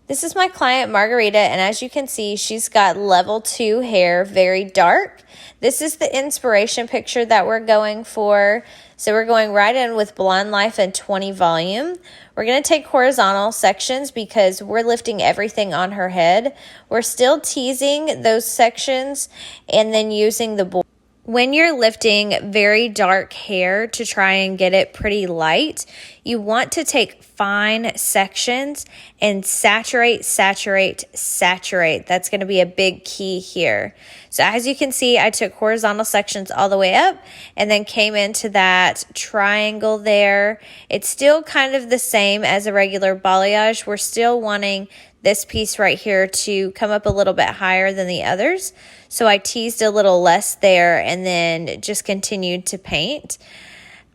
This is my client Margarita, and as you can see, she's got level 2 hair, very dark. This is the inspiration picture that we're going for. So we're going right in with Blonde Life and 20 volume. We're going to take horizontal sections because we're lifting everything on her head. We're still teasing those sections and then using the board. When you're lifting very dark hair to try and get it pretty light, you want to take fine sections and saturate, saturate, saturate. That's going to be a big key here. So as you can see, I took horizontal sections all the way up and then came into that triangle there. It's still kind of the same as a regular balayage. We're still wanting this piece right here to come up a little bit higher than the others. So I teased a little less there and then just continued to paint.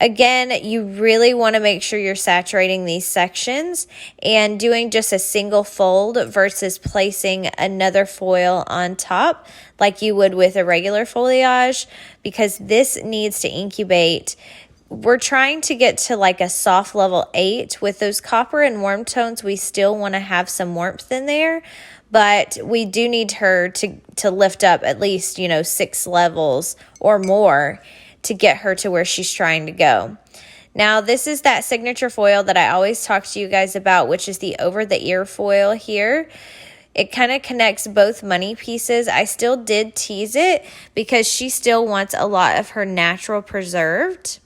Again, you really want to make sure you're saturating these sections and doing just a single fold versus placing another foil on top like you would with a regular foliage, because this needs to incubate. We're trying to get to like a soft level 8 with those copper and warm tones. We still want to have some warmth in there, but we do need her to lift up at least, 6 levels or more to get her to where she's trying to go. Now, this is that signature foil that I always talk to you guys about, which is the over the ear foil here. It kind of connects both money pieces. I still did tease it because she still wants a lot of her natural preserved.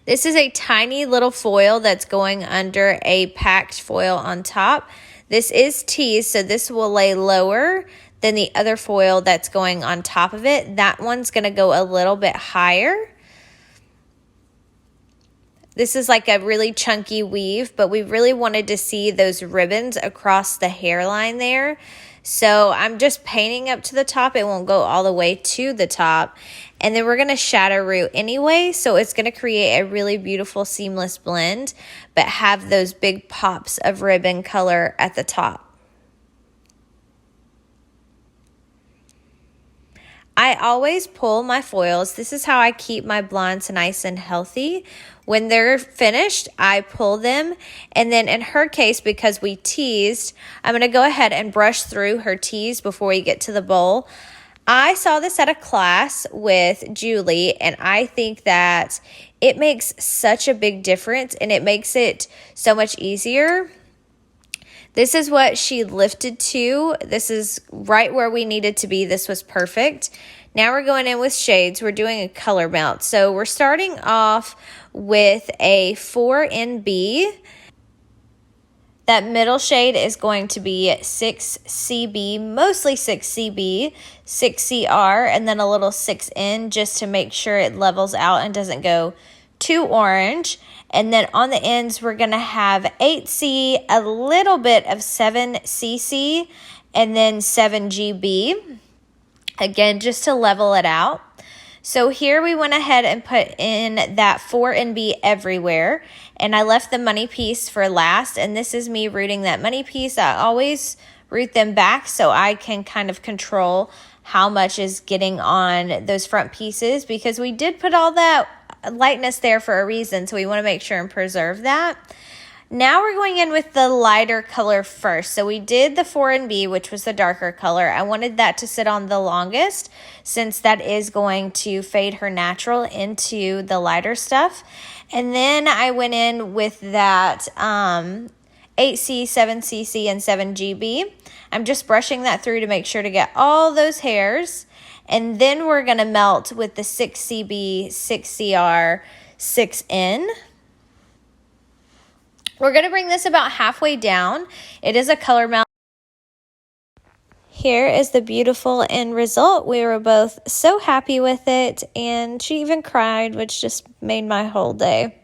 This is a tiny little foil that's going under a packed foil on top. This is teased, so this will lay lower than the other foil that's going on top of it. That one's going to go a little bit higher. This is like a really chunky weave, but we really wanted to see those ribbons across the hairline there. So I'm just painting up to the top. It won't go all the way to the top. And then we're going to shadow root anyway, so it's going to create a really beautiful seamless blend, but have those big pops of ribbon color at the top. I always pull my foils. This is how I keep my blondes nice and healthy. When they're finished, I pull them. And then in her case, because we teased, I'm going to go ahead and brush through her tease before we get to the bowl. I saw this at a class with Julie, and I think that it makes such a big difference, and it makes it so much easier. This is what she lifted to. This is right where we needed to be. This was perfect. Now we're going in with shades. We're doing a color melt. So we're starting off with a 4NB. That middle shade is going to be 6CB, mostly 6CB, 6CR, and then a little 6N just to make sure it levels out and doesn't go too orange. And then on the ends, we're going to have 8C, a little bit of 7CC, and then 7GB. Again, just to level it out. So here we went ahead and put in that 4NB everywhere. And I left the money piece for last. And this is me rooting that money piece. I always root them back so I can kind of control how much is getting on those front pieces, because we did put all that lightness there for a reason, so we want to make sure and preserve that. Now we're going in with the lighter color first. So we did the 4NB, which was the darker color. I wanted that to sit on the longest since that is going to fade her natural into the lighter stuff. And then I went in with that 8C, 7CC, and 7GB. I'm just brushing that through to make sure to get all those hairs. And then we're going to melt with the 6CB, 6CR, 6N. We're going to bring this about halfway down. It is a color melt. Here is the beautiful end result. We were both so happy with it, and she even cried, which just made my whole day.